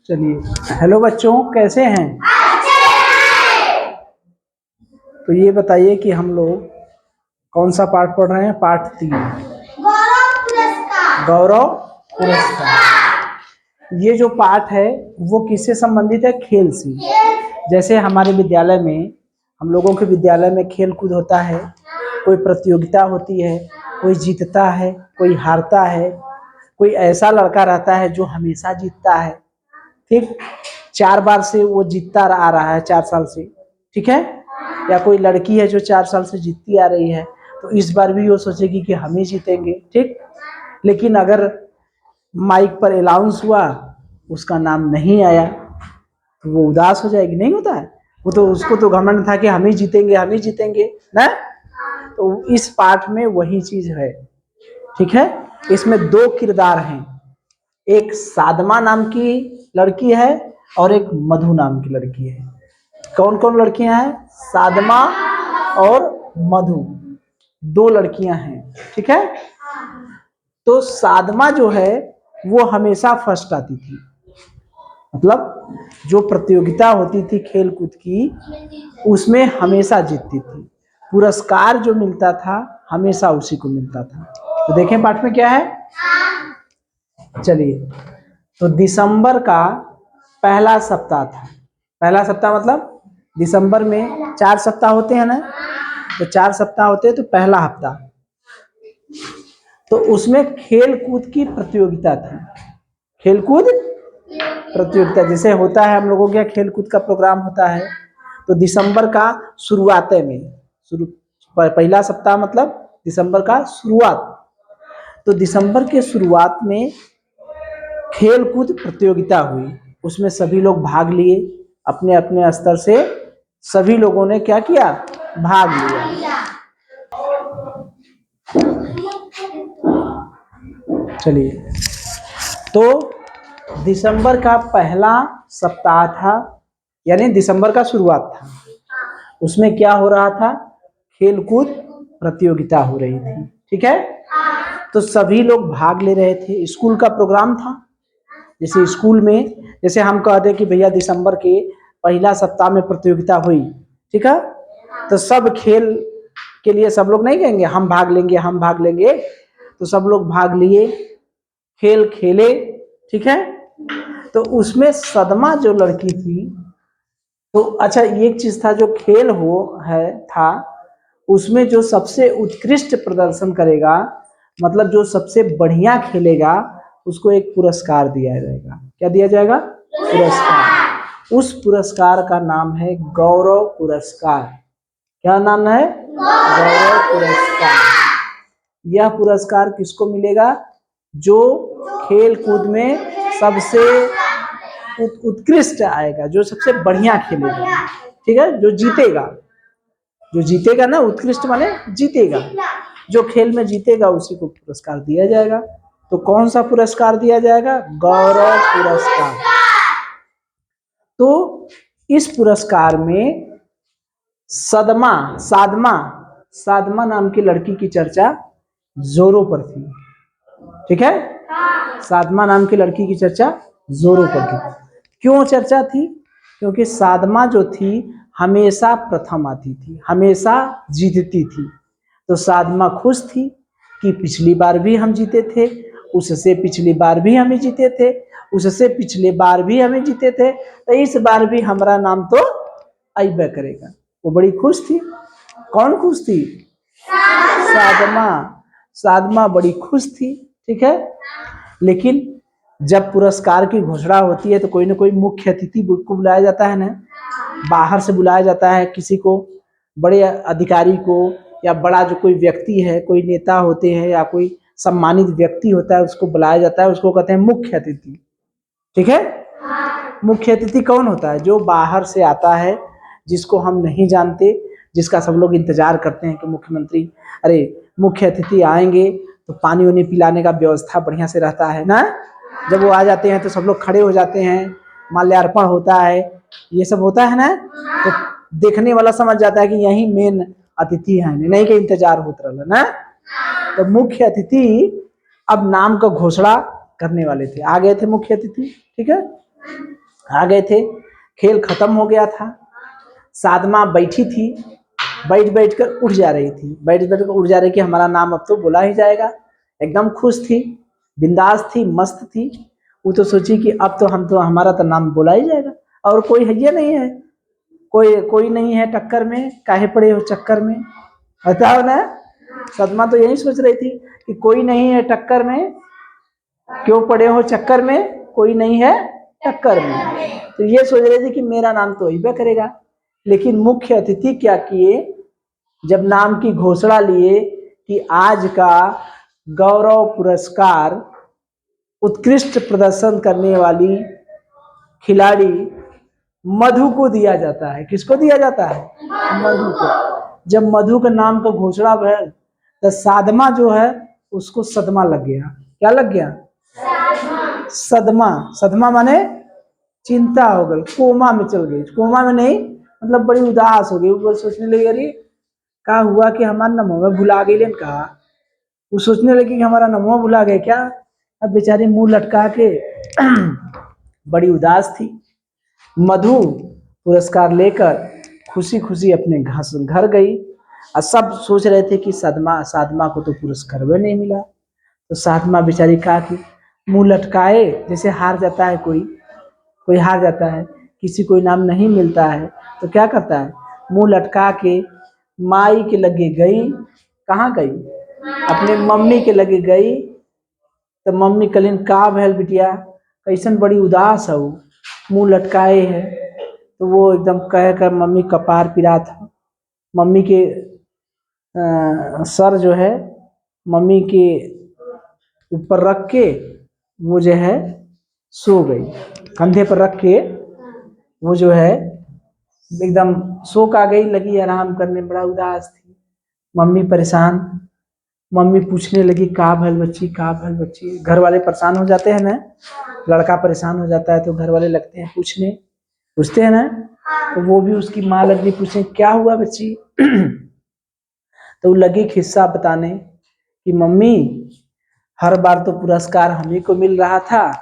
चलिए, हेलो बच्चों, कैसे हैं? तो ये बताइए कि हम लोग कौन सा पाठ पढ़ रहे हैं? पाठ 3, गौरव पुरस्कार। ये जो पाठ है वो किससे संबंधित है? खेल से। जैसे हमारे विद्यालय में, हम लोगों के विद्यालय में खेल कूद होता है, कोई प्रतियोगिता होती है, कोई जीतता है, कोई हारता है, कोई ऐसा लड़का रहता है जो हमेशा जीतता है, ठीक, 4 बार से वो जीतता आ रहा है 4 साल से, ठीक है। या कोई लड़की है जो 4 साल से जीतती आ रही है, तो इस बार भी वो सोचेगी कि हम ही जीतेंगे, ठीक। लेकिन अगर माइक पर अनाउंस हुआ, उसका नाम नहीं आया, तो वो उदास हो जाएगी, नहीं होता है? वो तो, उसको तो घमंड था कि हम ही जीतेंगे, हम ही जीतेंगे ना। तो इस पाठ में वही चीज है, ठीक है। इसमें 2 किरदार हैं, एक साधमा नाम की लड़की है और एक मधु नाम की लड़की है। कौन कौन लड़कियां हैं? साधमा और मधु, 2 लड़कियां हैं, ठीक है। तो साधमा जो है वो हमेशा फर्स्ट आती थी, मतलब जो प्रतियोगिता होती थी खेल कूद की, उसमें हमेशा जीतती थी। पुरस्कार जो मिलता था हमेशा उसी को मिलता था। तो देखें पाठ में क्या है। चलिए, तो दिसंबर का पहला सप्ताह था। पहला सप्ताह मतलब दिसंबर में 4 सप्ताह होते हैं ना, तो 4 सप्ताह होते हैं, तो पहला हफ्ता, तो उसमें खेल कूद की प्रतियोगिता थी। खेल कूद प्रतियोगिता जैसे होता है हम लोगों के यहाँ खेल कूद का प्रोग्राम होता है, तो दिसंबर का शुरुआत में, पहला सप्ताह मतलब दिसंबर का शुरुआत, तो दिसंबर के शुरुआत में खेल कूद प्रतियोगिता हुई। उसमें सभी लोग भाग लिए, अपने अपने स्तर से सभी लोगों ने क्या किया? भाग लिया। चलिए, तो दिसंबर का पहला सप्ताह था, यानी दिसंबर का शुरुआत था। उसमें क्या हो रहा था? खेल कूद प्रतियोगिता हो रही थी, ठीक है। तो सभी लोग भाग ले रहे थे, स्कूल का प्रोग्राम था। जैसे स्कूल में, जैसे हम कहते कि भैया दिसंबर के पहला सप्ताह में प्रतियोगिता हुई, ठीक है, तो सब खेल के लिए सब लोग नहीं कहेंगे हम भाग लेंगे, हम भाग लेंगे, तो सब लोग भाग लिए, खेल खेले, ठीक है। तो उसमें सदमा जो लड़की थी, तो अच्छा एक चीज था, जो खेल हो है था, उसमें जो सबसे उत्कृष्ट प्रदर्शन करेगा, मतलब जो सबसे बढ़िया खेलेगा, उसको एक पुरस्कार दिया जाएगा। क्या दिया जाएगा? पुरस्कार। उस पुरस्कार का नाम है गौरव पुरस्कार। क्या नाम है? गौरव पुरस्कार। यह पुरस्कार किसको मिलेगा? जो खेल कूद में सबसे उत्कृष्ट आएगा, जो सबसे बढ़िया खेलेगा, ठीक है, जो जीतेगा। जो जीतेगा ना, उत्कृष्ट माने जीतेगा, जो खेल में जीतेगा उसी को पुरस्कार दिया जाएगा। तो कौन सा पुरस्कार दिया जाएगा? गौरव पुरस्कार। तो इस पुरस्कार में साधमा नाम की लड़की की चर्चा जोरों पर थी, ठीक है। साधमा नाम की लड़की की चर्चा जोरों पर थी। क्यों चर्चा थी? क्योंकि साधमा जो थी हमेशा प्रथम आती थी, हमेशा जीतती थी। तो साधमा खुश थी कि पिछली बार भी हम जीते थे, उससे पिछली बार भी हमें जीते थे, उससे पिछले बार भी हमें जीते थे, तो इस बार भी हमारा नाम तो अइबे करेगा। वो बड़ी खुश थी। कौन खुश थी? साधमा। साधमा बड़ी खुश थी, ठीक है। लेकिन जब पुरस्कार की घोषणा होती है तो कोई ना कोई मुख्य अतिथि को बुलाया जाता है ना, बाहर से बुलाया जाता है किसी को, बड़े अधिकारी को, या बड़ा जो कोई व्यक्ति है, कोई नेता होते हैं या कोई सम्मानित व्यक्ति होता है, उसको बुलाया जाता है, उसको कहते हैं मुख्य अतिथि, ठीक है। मुख्य अतिथि कौन होता है? जो बाहर से आता है, जिसको हम नहीं जानते, जिसका सब लोग इंतजार करते हैं कि मुख्यमंत्री, अरे मुख्य अतिथि आएंगे तो पानी वानी पिलाने का व्यवस्था बढ़िया से रहता है ना। जब वो आ जाते हैं तो सब लोग खड़े हो जाते हैं, माल्यार्पण होता है, ये सब होता है ना, तो देखने वाला समझ जाता है कि यही मेन अतिथि है, नहीं के इंतजार होता रहा ना। तो मुख्य अतिथि अब नाम का घोषणा करने वाले थे, आ गए थे मुख्य अतिथि, ठीक है, आ गए थे, खेल खत्म हो गया था। साधमा बैठी थी, बैठ बैठ कर उठ जा रही थी, बैठ बैठ कर उठ जा रही कि हमारा नाम अब तो बोला ही जाएगा। एकदम खुश थी, बिंदास थी, मस्त थी। वो तो सोची कि अब तो हम तो हमारा तो नाम बोला ही जाएगा, और कोई है ये नहीं है, कोई कोई नहीं है टक्कर में, काहे पड़े हो चक्कर में, बताओ ना। सदमा तो यही सोच रही थी कि कोई नहीं है टक्कर में, क्यों पड़े हो चक्कर में, कोई नहीं है टक्कर में। तो ये सोच रही थी कि मेरा नाम तो ही करेगा। लेकिन मुख्य अतिथि क्या किए, जब नाम की घोषणा लिए कि आज का गौरव पुरस्कार उत्कृष्ट प्रदर्शन करने वाली खिलाड़ी मधु को दिया जाता है। किसको दिया जाता है? मधु को। जब मधु के नाम का घोषणा भय तो साधमा जो है उसको सदमा लग गया। क्या लग गया? सदमा। सदमा माने चिंता हो गई, कोमा में चल गई। कोमा में नहीं मतलब बड़ी उदास हो गई। वो सोचने लगी अरे क्या हुआ कि हमारा नमो भुला गई लेन कहा। वो सोचने लगी कि हमारा नमो भुला गए क्या। अब बेचारी मुंह लटका के बड़ी उदास थी। मधु पुरस्कार लेकर खुशी खुशी अपने घर गई और सब सोच रहे थे कि साधमा को तो पुरस्कार भी नहीं मिला। तो साधमा बेचारी कहा कि मुंह लटकाए, जैसे हार जाता है कोई हार जाता है, किसी को इनाम नहीं मिलता है तो क्या करता है, मुंह लटका के माई के लगे गई। कहाँ गई? अपने मम्मी के लगे गई। तो मम्मी कलिन का भैल बिटिया, कैसन बड़ी उदास है, वो मुंह लटकाए है। तो वो एकदम कह कर मम्मी कपार पिरा था। मम्मी के सर जो है मम्मी के ऊपर रख के वो जो है सो गई, कंधे पर रख के वो जो है एकदम सो का गई, लगी आराम करने, बड़ा उदास थी। मम्मी परेशान, मम्मी पूछने लगी का भल बच्ची, का भल बच्ची। घर वाले परेशान हो जाते हैं ना, लड़का परेशान हो जाता है तो घर वाले लगते हैं पूछते हैं ना। तो वो भी उसकी माँ लगी पूछे क्या हुआ बच्ची। तो वो लगी किस्सा बताने कि मम्मी हर बार तो पुरस्कार हम ही को मिल रहा था,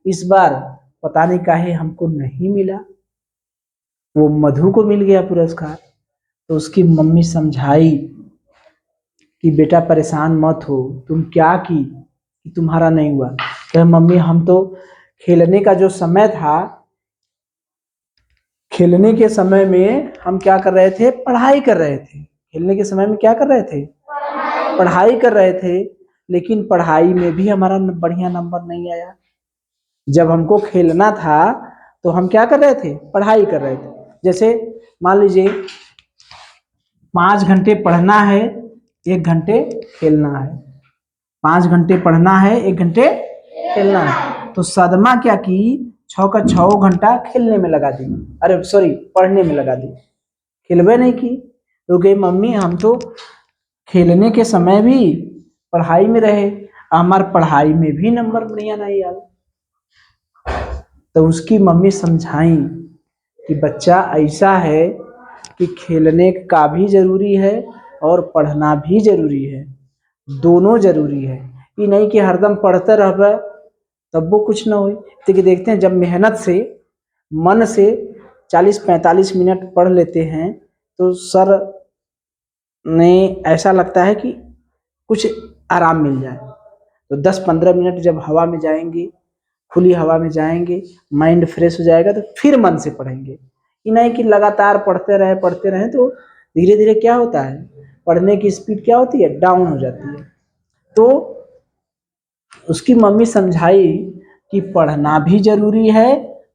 इस बार पता नहीं काहे हमको नहीं मिला, वो मधु को मिल गया पुरस्कार। तो उसकी मम्मी समझाई कि बेटा परेशान मत हो, तुम क्या की कि तुम्हारा नहीं हुआ। कहे मम्मी हम तो खेलने का जो समय था, खेलने के समय में हम क्या कर रहे थे, पढ़ाई कर रहे थे। खेलने के समय में क्या कर रहे थे, पढ़ाई कर रहे थे। लेकिन पढ़ाई में भी हमारा बढ़िया नंबर नहीं आया। जब हमको खेलना था तो हम क्या कर रहे थे, पढ़ाई कर रहे थे। जैसे मान लीजिए 5 घंटे पढ़ना है, 1 घंटे खेलना है। 5 घंटे पढ़ना है, 1 घंटे खेलना है। तो सदमा क्या की, 6 का 6 घंटा खेलने में लगा दी, अरे सॉरी पढ़ने में लगा दी, खेलवे नहीं की। तो गई मम्मी हम तो खेलने के समय भी पढ़ाई में रहे, हमारे पढ़ाई में भी नंबर बढ़िया नहीं आया। तो उसकी मम्मी समझाई कि बच्चा ऐसा है कि खेलने का भी जरूरी है और पढ़ना भी जरूरी है, दोनों जरूरी है। ये नहीं कि हरदम पढ़ते रह तब वो कुछ ना हो। देखिए देखते हैं जब मेहनत से मन से 40-45 मिनट पढ़ लेते हैं तो सर ने ऐसा लगता है कि कुछ आराम मिल जाए। तो 10-15 मिनट जब हवा में जाएंगे, खुली हवा में जाएंगे, माइंड फ्रेश हो जाएगा तो फिर मन से पढ़ेंगे। ये नहीं कि लगातार पढ़ते रहे तो धीरे धीरे क्या होता है, पढ़ने की स्पीड क्या होती है, डाउन हो जाती है। तो उसकी मम्मी समझाई कि पढ़ना भी जरूरी है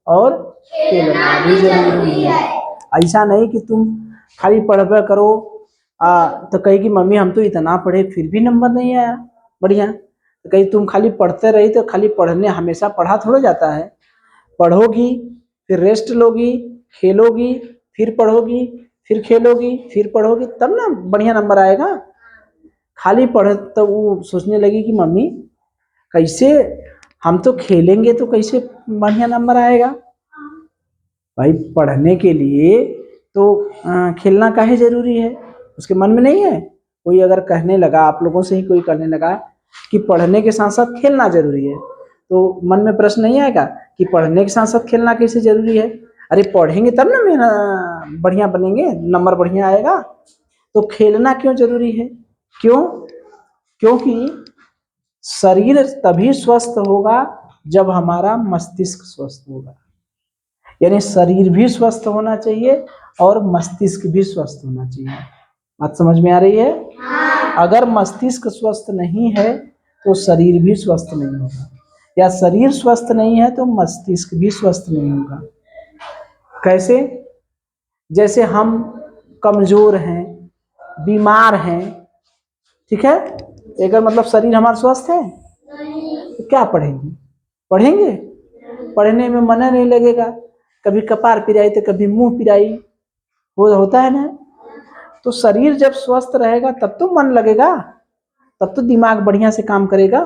और खेलना भी जरूरी है। ऐसा नहीं कि तुम खाली पढ़बे करो तो कहेगी मम्मी हम तो इतना पढ़े फिर भी नंबर नहीं आया बढ़िया। तो कहीं तुम खाली पढ़ते रही तो खाली पढ़ने हमेशा पढ़ा थोड़ा जाता है। पढ़ोगी फिर रेस्ट लोगी, खेलोगी फिर पढ़ोगी, फिर खेलोगी फिर पढ़ोगी, तब ना बढ़िया नंबर आएगा। खाली पढ़ तो वो सोचने लगी कि मम्मी कैसे हम तो खेलेंगे तो कैसे बढ़िया नंबर आएगा। भाई पढ़ने के लिए तो खेलना काहे जरूरी है, उसके मन में नहीं है। कोई अगर कहने लगा, आप लोगों से ही कोई कहने लगा कि पढ़ने के साथ साथ खेलना जरूरी है, तो मन में प्रश्न नहीं आएगा कि पढ़ने के साथ साथ खेलना कैसे जरूरी है। अरे पढ़ेंगे तब ना मेरा बढ़िया बनेंगे, नंबर बढ़िया आएगा। तो खेलना क्यों जरूरी है? क्यों? क्योंकि शरीर तभी स्वस्थ होगा जब हमारा मस्तिष्क स्वस्थ होगा। यानी शरीर भी स्वस्थ होना चाहिए और मस्तिष्क भी स्वस्थ होना चाहिए। बात समझ में आ रही है? अगर मस्तिष्क स्वस्थ नहीं है तो शरीर भी स्वस्थ नहीं होगा, या शरीर स्वस्थ नहीं है तो मस्तिष्क भी स्वस्थ नहीं होगा। कैसे? जैसे हम कमजोर हैं, बीमार हैं, ठीक है, अगर मतलब शरीर हमारा स्वस्थ है तो क्या पढ़ेंगे? पढ़ेंगे? पढ़ने में मन नहीं लगेगा, कभी कपार पिराई तो कभी मुंह पिराई होता है ना। तो शरीर जब स्वस्थ रहेगा तब तो मन लगेगा, तब तो दिमाग बढ़िया से काम करेगा।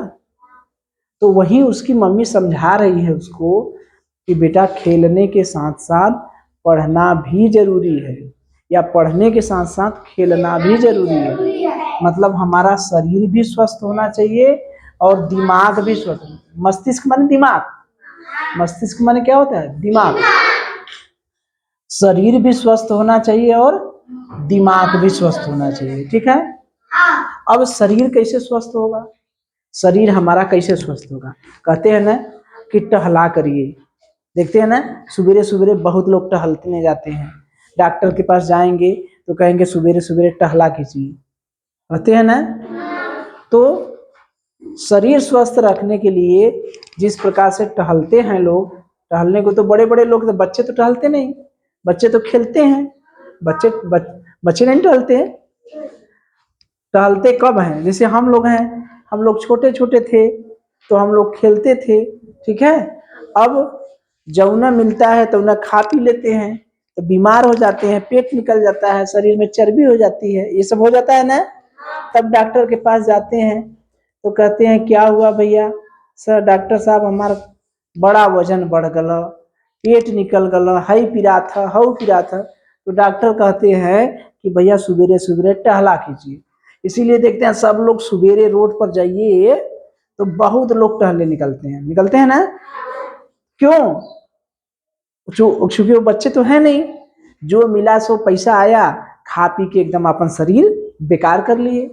तो वही उसकी मम्मी समझा रही है उसको कि बेटा खेलने के साथ साथ पढ़ना भी जरूरी है, या पढ़ने के साथ साथ खेलना भी जरूरी है। मतलब हमारा शरीर भी स्वस्थ होना चाहिए और दिमाग भी स्वस्थ। मस्तिष्क माने दिमाग, मस्तिष्क माने क्या होता है? दिमाग। शरीर भी स्वस्थ होना चाहिए और दिमाग भी स्वस्थ होना चाहिए, ठीक है। अब शरीर कैसे स्वस्थ होगा? शरीर हमारा कैसे स्वस्थ होगा? कहते हैं ना कि टहला करिए। देखते हैं ना सवेरे सवेरे बहुत लोग टहलने जाते हैं, डॉक्टर के पास जाएंगे तो कहेंगे सवेरे सवेरे टहला कीजिए, कहते हैं ना। तो शरीर स्वस्थ रखने के लिए जिस प्रकार से टहलते हैं लोग, टहलने को तो बड़े बड़े लोग, तो बच्चे तो टहलते नहीं, बच्चे तो खेलते हैं। बच्चे नहीं टहलते हैं। टहलते कब हैं? जैसे हम लोग हैं, हम लोग छोटे छोटे थे तो हम लोग खेलते थे, ठीक है। अब जौना मिलता है तो ना खा पी लेते हैं, तो बीमार हो जाते हैं, पेट निकल जाता है, शरीर में चर्बी हो जाती है, ये सब हो जाता है ना। तब डॉक्टर के पास जाते हैं तो कहते हैं क्या हुआ भैया? सर डॉक्टर साहब हमारा बड़ा वजन बढ़ गला, पेट निकल गला, हई पिरा था, हऊ पिरा था। तो डॉक्टर कहते हैं कि भैया सवेरे सवेरे टहला कीजिए। इसीलिए देखते हैं सब लोग सवेरे रोड पर जाइए तो बहुत लोग टहलने निकलते हैं ना। क्यों? क्योंकि वो बच्चे तो है नहीं, जो मिला सो पैसा आया, खा पी के एकदम अपन शरीर बेकार कर लिए।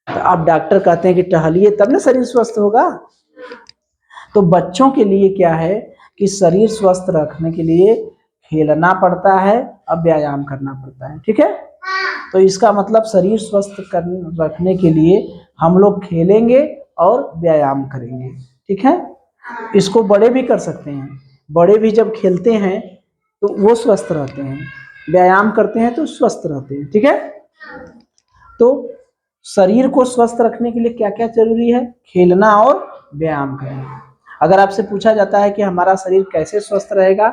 तो अब डॉक्टर कहते हैं कि टहलिए तब ना शरीर स्वस्थ होगा। तो बच्चों के लिए क्या है कि शरीर स्वस्थ रखने के लिए खेलना पड़ता है, अब व्यायाम करना पड़ता है, ठीक है। तो इसका मतलब शरीर स्वस्थ रखने के लिए हम लोग खेलेंगे और व्यायाम करेंगे, ठीक है। इसको बड़े भी कर सकते हैं, बड़े भी जब खेलते हैं तो वो स्वस्थ रहते हैं, व्यायाम करते हैं तो स्वस्थ रहते हैं, ठीक है। तो शरीर को स्वस्थ रखने के लिए क्या क्या जरूरी है? खेलना और व्यायाम करना। अगर आपसे पूछा जाता है कि हमारा शरीर कैसे स्वस्थ रहेगा,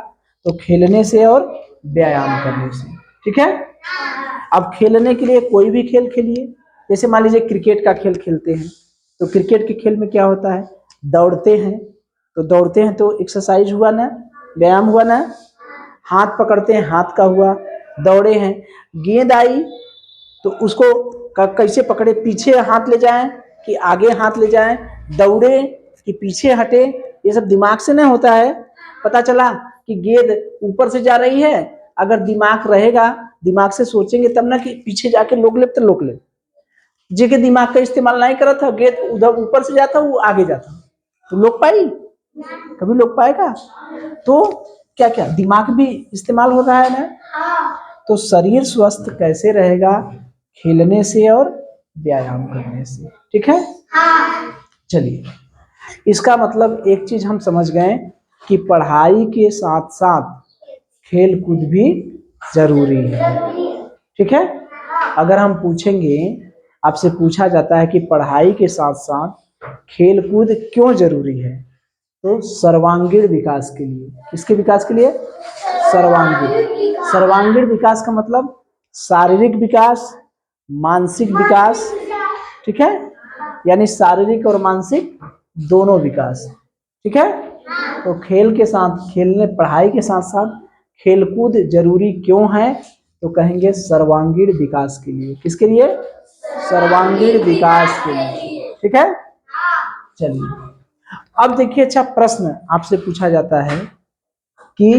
तो खेलने से और व्यायाम करने से, ठीक है। अब खेलने के लिए कोई भी खेल खेलिए, जैसे मान लीजिए क्रिकेट का खेल खेलते हैं, तो क्रिकेट के खेल में क्या होता है? दौड़ते हैं, तो दौड़ते हैं तो एक्सरसाइज हुआ ना, व्यायाम हुआ ना। हाथ पकड़ते हैं, हाथ का हुआ, दौड़े हैं। गेंद आई तो उसको कैसे पकड़े, पीछे हाथ ले जाएं कि आगे हाथ ले जाएं, दौड़े कि पीछे हटे, ये सब दिमाग से नहीं होता है। पता चला कि गेंद ऊपर से जा रही है, अगर दिमाग रहेगा, दिमाग से सोचेंगे तब ना कि पीछे जाके लोक ले तो लोक ले। जे के दिमाग का इस्तेमाल नहीं करा था, गेंद उधर ऊपर से जाता, वो आगे जाता, तो लोक पाई? कभी लोक पाएगा? तो क्या क्या दिमाग भी इस्तेमाल हो रहा है ना। तो शरीर स्वस्थ कैसे रहेगा? खेलने से और व्यायाम करने से, ठीक है। चलिए, इसका मतलब एक चीज हम समझ गए कि पढ़ाई के साथ साथ खेल कूद भी जरूरी है, ठीक है। अगर हम पूछेंगे, आपसे पूछा जाता है कि पढ़ाई के साथ साथ खेल कूद क्यों जरूरी है, तो सर्वांगीण विकास के लिए। किसके विकास के लिए? सर्वांगीण विकास का मतलब शारीरिक विकास, मानसिक विकास, ठीक है। यानी शारीरिक और मानसिक दोनों विकास, ठीक है। तो खेल के साथ, खेलने पढ़ाई के साथ साथ खेलकूद जरूरी क्यों है, तो कहेंगे सर्वांगीण विकास के लिए। किसके लिए? सर्वांगीण विकास के लिए, ठीक है। चलिए अब देखिए, अच्छा प्रश्न आपसे पूछा जाता है कि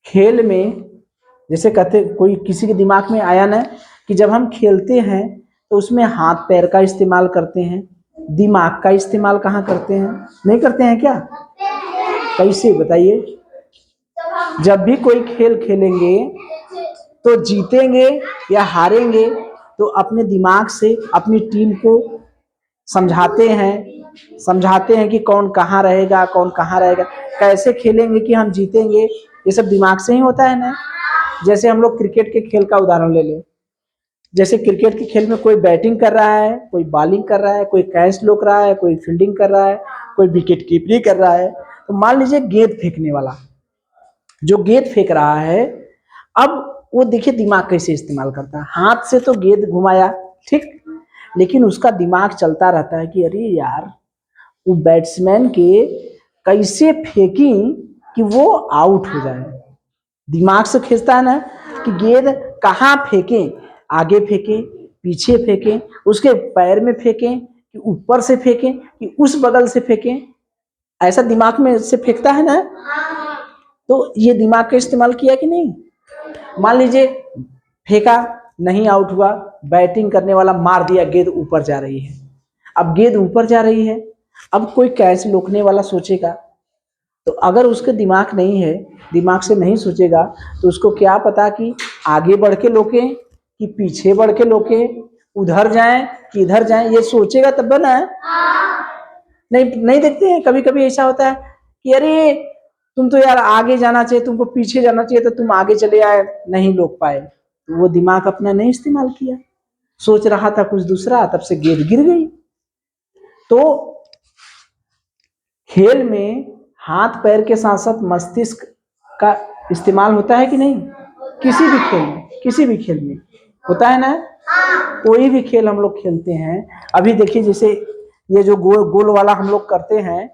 खेल में, जैसे कहते कोई किसी के दिमाग में आया ना कि जब हम खेलते हैं तो उसमें हाथ पैर का इस्तेमाल करते हैं, दिमाग का इस्तेमाल कहाँ करते हैं? नहीं करते हैं क्या? कैसे बताइए? जब भी कोई खेल खेलेंगे तो जीतेंगे या हारेंगे तो अपने दिमाग से अपनी टीम को समझाते हैं कि कौन कहाँ रहेगा, कौन कहाँ रहेगा, कैसे खेलेंगे कि हम जीतेंगे। ये सब दिमाग से ही होता है ना। जैसे हम लोग क्रिकेट के खेल का उदाहरण ले लें, जैसे क्रिकेट के खेल में कोई बैटिंग कर रहा है, कोई बॉलिंग कर रहा है, कोई कैच रोक रहा है, कोई फील्डिंग कर रहा है, कोई विकेट कीपरिंग कर रहा है। तो मान लीजिए गेंद फेंकने वाला जो गेंद फेंक रहा है, अब वो देखिए दिमाग कैसे इस्तेमाल करता है। हाथ से तो गेंद घुमाया, ठीक, लेकिन उसका दिमाग चलता रहता है कि अरे यार वो बैट्समैन के कैसे फेंकी कि वो आउट हो जाए। दिमाग से खींचता है ना कि गेंद कहाँ फेंके, आगे फेंके, पीछे फेंके, उसके पैर में फेंके कि ऊपर से फेंके कि उस बगल से फेंके, ऐसा दिमाग में से फेंकता है ना। तो ये दिमाग का इस्तेमाल किया कि नहीं? मान लीजिए फेंका, नहीं आउट हुआ, बैटिंग करने वाला मार दिया, गेंद ऊपर जा रही है। अब गेंद ऊपर जा रही है, अब कोई कैच रोकने वाला सोचेगा, तो अगर उसके दिमाग नहीं है, दिमाग से नहीं सोचेगा, तो उसको क्या पता कि आगे बढ़ के रोके कि पीछे बढ़ के रोके, उधर जाएं कि इधर जाएं, ये सोचेगा तब ना। नहीं नहीं, देखते हैं कभी कभी ऐसा होता है कि अरे तुम तो यार आगे जाना चाहिए, तुमको पीछे जाना चाहिए, तो तुम आगे चले आए, नहीं रोक पाए। तो वो दिमाग अपना नहीं इस्तेमाल किया, सोच रहा था कुछ दूसरा, तब से गेंद गिर गई। तो खेल में हाथ पैर के साथ साथ मस्तिष्क का इस्तेमाल होता है कि नहीं? किसी भी खेल में, किसी भी खेल में होता है ना। कोई भी खेल हम लोग खेलते हैं, अभी देखिए जैसे ये जो गोल गोल वाला हम लोग करते हैं,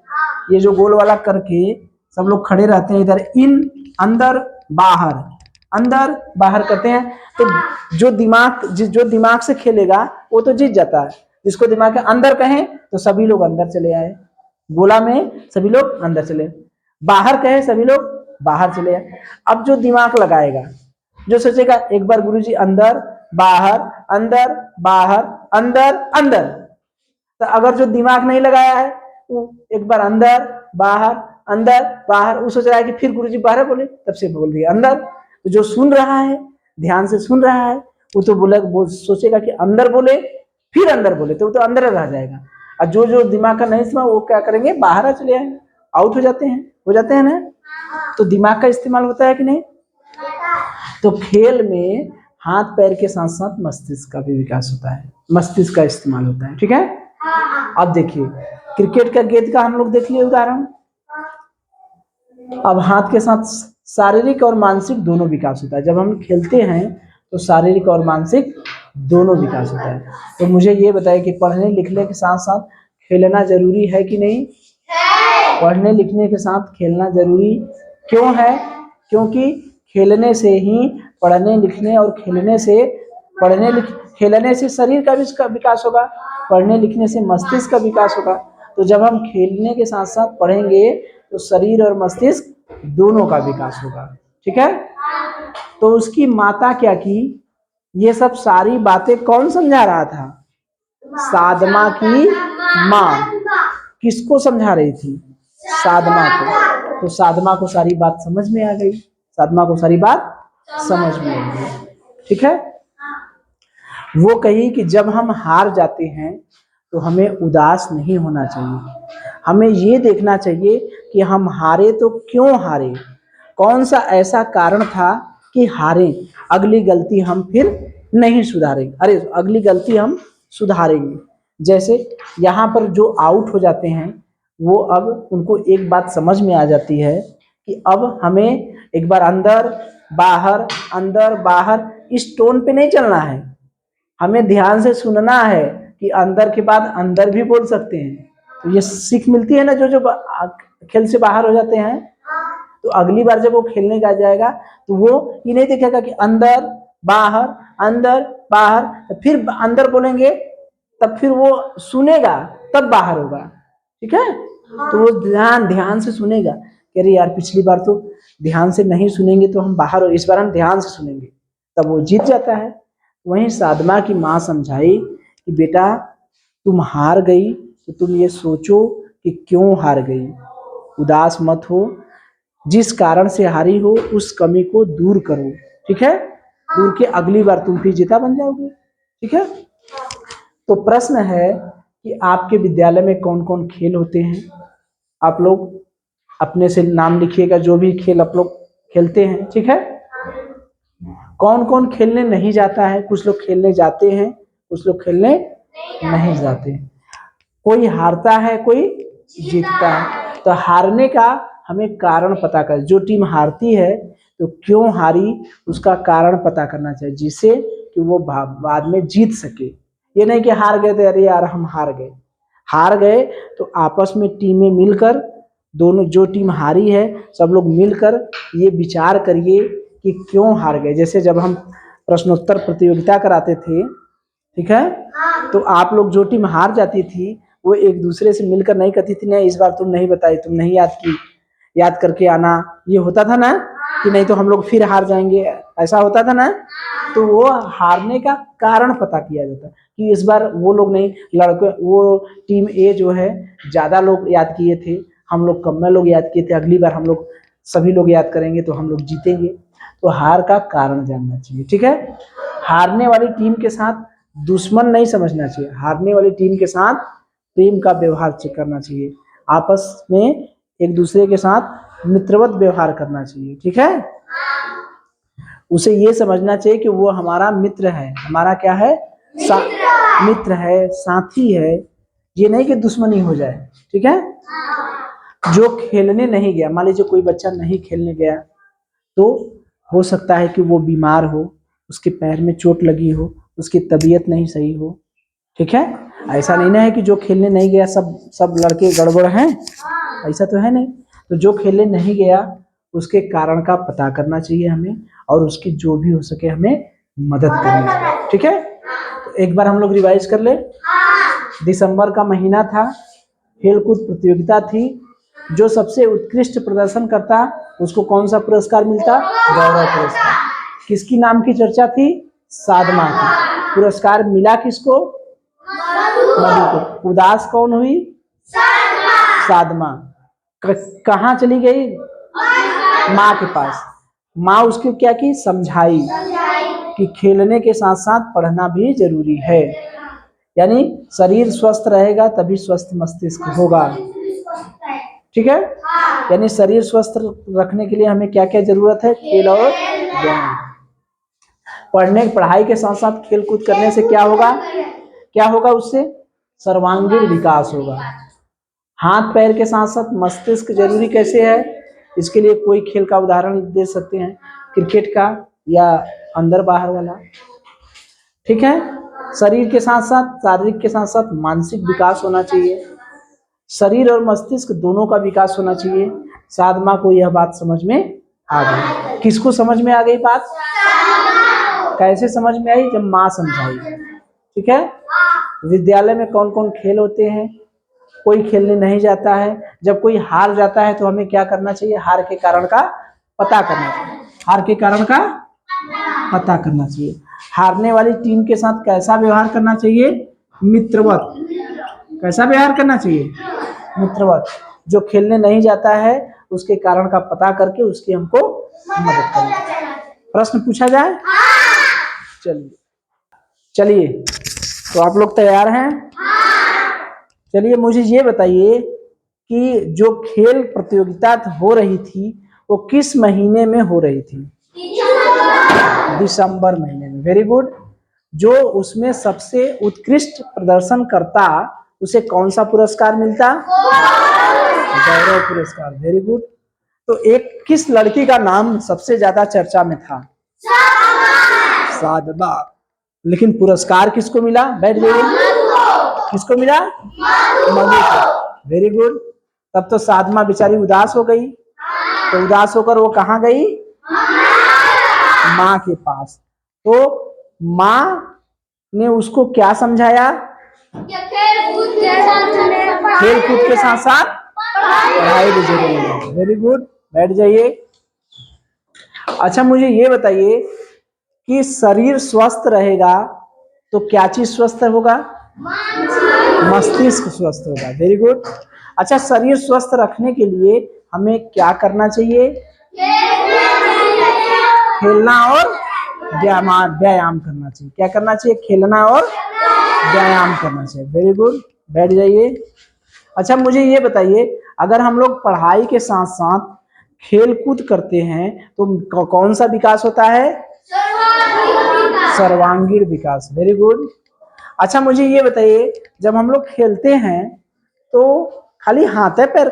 ये जो गोल वाला करके सब लोग खड़े रहते हैं, इधर इन अंदर बाहर, अंदर बाहर करते हैं, तो जो दिमाग से खेलेगा वो तो जीत जाता है। जिसको दिमाग के अंदर कहें तो सभी लोग अंदर चले आए, गोला में सभी लोग अंदर चले, बाहर कहे सभी लोग बाहर चले आए। अब जो दिमाग लगाएगा, जो सोचेगा एक बार गुरुजी अंदर बाहर अंदर बाहर अंदर अंदर, तो अगर जो दिमाग नहीं लगाया है वो एक बार अंदर बाहर, वो सोच रहा है कि फिर गुरुजी बाहर बोले, तब से बोल दिया अंदर। तो जो सुन रहा है, ध्यान से सुन रहा है, वो तो वो सोचेगा कि अंदर बोले, फिर अंदर बोले, तो वो तो अंदर रह जाएगा। और जो जो दिमाग का नहीं सुना वो क्या करेंगे, बाहर चले आएंगे, आउट हो जाते हैं ना। तो दिमाग का इस्तेमाल होता है कि नहीं? तो खेल में हाथ पैर के साथ साथ मस्तिष्क का भी विकास होता है, मस्तिष्क का इस्तेमाल होता है, ठीक है। अब देखिए क्रिकेट का गेंद का हम लोग देख लिए उदाहरण। अब हाथ के साथ शारीरिक और मानसिक दोनों विकास होता है। जब हम खेलते हैं तो शारीरिक और मानसिक दोनों विकास होता है। तो मुझे ये बताइए कि पढ़ने लिखने के साथ साथ खेलना जरूरी है कि नहीं? पढ़ने लिखने के साथ खेलना जरूरी क्यों है? क्योंकि खेलने से ही पढ़ने लिखने और खेलने से शरीर का भी विकास होगा, पढ़ने लिखने से मस्तिष्क का विकास होगा। तो जब हम खेलने के साथ साथ पढ़ेंगे तो शरीर और मस्तिष्क दोनों का विकास होगा, ठीक है। तो उसकी माता क्या की, ये सब सारी बातें कौन समझा रहा था? साधमा की माँ। किसको समझा रही थी? साधमा को। तो साधमा को सारी बात समझ में आ गई, साधमा को सारी बात समझ में आ गई, ठीक है। वो कही कि जब हम हार जाते हैं तो हमें उदास नहीं होना चाहिए, हमें ये देखना चाहिए कि हम हारे तो क्यों हारे, कौन सा ऐसा कारण था कि हारे, अगली गलती हम फिर नहीं सुधारेंगे, अरे अगली गलती हम सुधारेंगे। जैसे यहाँ पर जो आउट हो जाते हैं वो अब उनको एक बात समझ में आ जाती है कि अब हमें एक बार अंदर बाहर इस टोन पे नहीं चलना है, हमें ध्यान से सुनना है कि अंदर के बाद अंदर भी बोल सकते हैं। तो ये सीख मिलती है ना, जो जो खेल से बाहर हो जाते हैं। तो अगली बार जब वो खेलने का जाएगा तो वो ये नहीं देखेगा कि अंदर बाहर, तो फिर अंदर बोलेंगे, तब फिर वो सुनेगा तब बाहर होगा, ठीक है। तो वो ध्यान ध्यान से सुनेगा कि अरे यार पिछली बार तो ध्यान से नहीं सुनेंगे तो हम बाहर हो, इस बार हम ध्यान से सुनेंगे, तब वो जीत जाता है। वहीं साधमा की माँ समझाई कि बेटा तुम हार गई तो तुम ये सोचो कि क्यों हार गई, उदास मत हो, जिस कारण से हारी हो उस कमी को दूर करो, ठीक है, दूर के अगली बार तुम फिर जीता बन जाओगे, ठीक है। तो प्रश्न है कि आपके विद्यालय में कौन कौन खेल होते हैं, आप लोग अपने से नाम लिखिएगा जो भी खेल आप लोग खेलते हैं, ठीक है। कौन कौन खेलने नहीं जाता है, कुछ लोग खेलने जाते हैं, कुछ लोग खेलने नहीं जाते, कोई हारता है कोई जीतता है। तो हारने का हमें कारण पता कर, जो टीम हारती है तो क्यों हारी उसका कारण पता करना चाहिए, जिससे कि वो बाद में जीत सके। ये नहीं कि हार गए थे अरे यार हम हार गए तो आपस में टीमें मिलकर, दोनों जो टीम हारी है सब लोग मिलकर ये विचार करिए कि क्यों हार गए। जैसे जब हम प्रश्नोत्तर प्रतियोगिता कराते थे, ठीक है, तो आप लोग जो टीम हार जाती थी वो एक दूसरे से मिलकर नहीं कहती थी नहीं इस बार तुम नहीं बताई, तुम नहीं याद की, याद करके आना, ये होता था ना कि नहीं तो हम लोग फिर हार जाएंगे, ऐसा होता था ना। तो वो हारने का कारण पता किया जाता कि इस बार वो लोग नहीं, लड़के वो टीम ए जो है ज्यादा लोग याद किए थे, हम लोग कम में लोग याद किए थे, अगली बार हम लोग सभी लोग याद करेंगे तो हम लोग जीतेंगे। तो हार का कारण जानना चाहिए, ठीक है। हारने वाली टीम के साथ दुश्मन नहीं समझना चाहिए, हारने वाली टीम के साथ प्रेम का व्यवहार करना चाहिए, आपस में एक दूसरे के साथ मित्रवत व्यवहार करना चाहिए, ठीक है। उसे ये समझना चाहिए कि वो हमारा मित्र है, हमारा क्या है, मित्र है, साथी है, ये नहीं कि दुश्मनी हो जाए, ठीक है। जो खेलने नहीं गया, मान लीजिए कोई बच्चा नहीं खेलने गया तो हो सकता है कि वो बीमार हो, उसके पैर में चोट लगी हो, उसकी तबीयत नहीं सही हो, ठीक है। ऐसा नहीं ना है कि जो खेलने नहीं गया सब लड़के गड़बड़ हैं, ऐसा तो है नहीं। तो जो खेलने नहीं गया उसके कारण का पता करना चाहिए हमें, और उसकी जो भी हो सके हमें मदद करनी चाहिए, ठीक है। तो एक बार हम लोग रिवाइज कर ले। दिसंबर का महीना था, खेलकूद प्रतियोगिता थी, जो सबसे उत्कृष्ट प्रदर्शन करता उसको कौन सा पुरस्कार मिलता, गौरव पुरस्कार। किसकी नाम की चर्चा थी, साधमा की। पुरस्कार मिला किसको, मधु को। उदास कौन हुई, साधमा। कहाँ चली गई, माँ के पास। माँ उसको क्या की, समझाई कि खेलने के साथ साथ पढ़ना भी जरूरी है, यानी शरीर स्वस्थ रहेगा तभी स्वस्थ मस्तिष्क होगा, ठीक है। यानी शरीर स्वस्थ रखने के लिए हमें क्या क्या जरूरत है, खेल और व्यायाम। पढ़ाई के साथ साथ खेल कूद करने से क्या होगा, क्या होगा, उससे सर्वांगीण विकास होगा। हाथ पैर के साथ साथ मस्तिष्क जरूरी कैसे है, इसके लिए कोई खेल का उदाहरण दे सकते हैं, क्रिकेट का या अंदर बाहर वाला, ठीक है। शरीर के साथ साथ शारीरिक के साथ साथ मानसिक विकास होना चाहिए, शरीर और मस्तिष्क दोनों का विकास होना चाहिए। साधमा को यह बात समझ में आ गई। किसको समझ में आ गई बात, कैसे समझ में आई, जब माँ समझाई, ठीक है। विद्यालय में कौन कौन खेल होते हैं, कोई खेलने नहीं जाता है, जब कोई हार जाता है तो हमें क्या करना चाहिए, हार के कारण का पता करना चाहिए, हार के कारण का पता करना चाहिए। हारने वाली टीम के साथ कैसा व्यवहार करना चाहिए, मित्रवत। कैसा व्यवहार करना चाहिए, मित्रवत। जो खेलने नहीं जाता है उसके कारण का पता करके उसकी हमको मदद करनी चाहिए। प्रश्न पूछा जाए, चलिए चलिए, तो आप लोग तैयार हैं, चलिए मुझे ये बताइए कि जो खेल प्रतियोगिता हो रही थी वो किस महीने में हो रही थी, दिसंबर महीने में, वेरी गुड। जो उसमें सबसे उत्कृष्ट प्रदर्शन करता उसे कौन सा पुरस्कार मिलता, गौरव पुरस्कार, वेरी गुड। तो एक किस लड़की का नाम सबसे ज्यादा चर्चा में था, साधमा। लेकिन पुरस्कार किसको मिला, बैठ जाइए, किसको मिला, मधु को, वेरी गुड। तब तो साधमा बेचारी उदास हो गई, तो उदास होकर वो कहाँ गई, माँ के पास। तो माँ ने उसको क्या समझाया, खेल कूद के साथ साथ पढ़ाई भी जरूरी है। वेरी गुड, बैठ जाइए। अच्छा मुझे ये बताइए कि शरीर स्वस्थ रहेगा तो क्या चीज स्वस्थ होगा? मस्तिष्क स्वस्थ होगा। Very good. अच्छा शरीर स्वस्थ रखने के लिए हमें क्या करना चाहिए? खेलना और व्यायाम करना चाहिए। क्या करना चाहिए? खेलना और व्यायाम करना चाहिए। वेरी गुड, बैठ जाइए। अच्छा मुझे ये बताइए, अगर हम लोग पढ़ाई के साथ साथ खेल कूद करते हैं तो कौन सा विकास होता है? सर्वांगीण विकास। Very good. अच्छा मुझे ये बताइए, जब हम लोग खेलते हैं तो खाली हाथ है पैर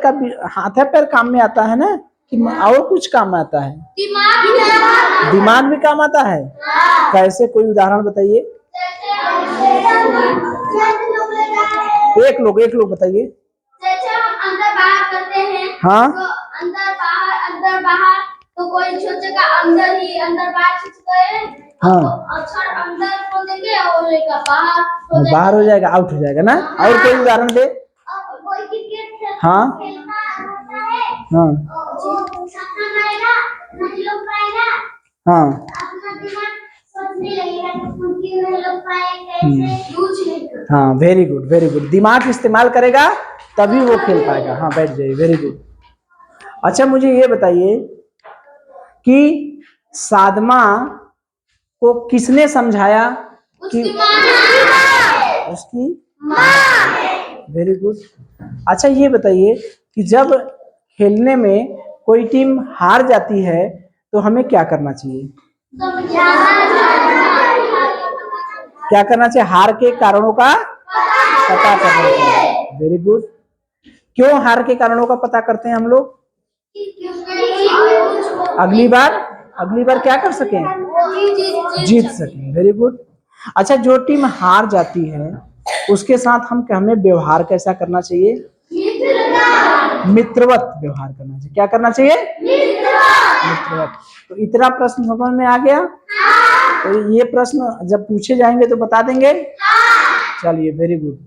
काम में आता है ना, कि और कुछ काम में आता है? दिमाग भी काम आता है। कैसे, कोई उदाहरण बताइए। एक लोग बताइए। जैसे हम अंदर बाहर करते हैं। हाँ तो अंदर बाहर तो कोई सोचेगा अंदर बाहर खींचते। हाँ अक्षर अंदर खोल देंगे और एक बाहर हो जाएगा, आउट हो जाएगा ना। और कोई उदाहरण दे। कोई क्रिकेट हाँ खेलता होता है। हाँ छक्का मारेगा, नहीं लोग पाएगा। हाँ अपना दिमाग सोचने लगेगा कि नहीं लोग पाए कैसे यूज लेकर। हाँ वेरी गुड वेरी गुड। दिमाग इस्तेमाल करेगा तभी वो खेल पाएगा। हाँ बैठ जाइए। Very good. अच्छा मुझे ये बताइए कि साधमा को किसने समझाया कि उसकी वेरी गुड। अच्छा ये बताइए कि जब खेलने में कोई टीम हार जाती है तो हमें क्या करना चाहिए? क्या करना चाहिए? हार के कारणों का पता करना चाहिए। Very good. क्यों हार के कारणों का पता करते हैं हम लोग? अगली बार क्या कर सकें? जीत सकें। Very good. अच्छा जो टीम हार जाती है उसके साथ हमें व्यवहार कैसा करना चाहिए? मित्रवत व्यवहार करना चाहिए। क्या करना चाहिए? मित्रवत। तो इतना प्रश्न समझ में आ गया? तो ये प्रश्न जब पूछे जाएंगे तो बता देंगे? चलिए वेरी गुड।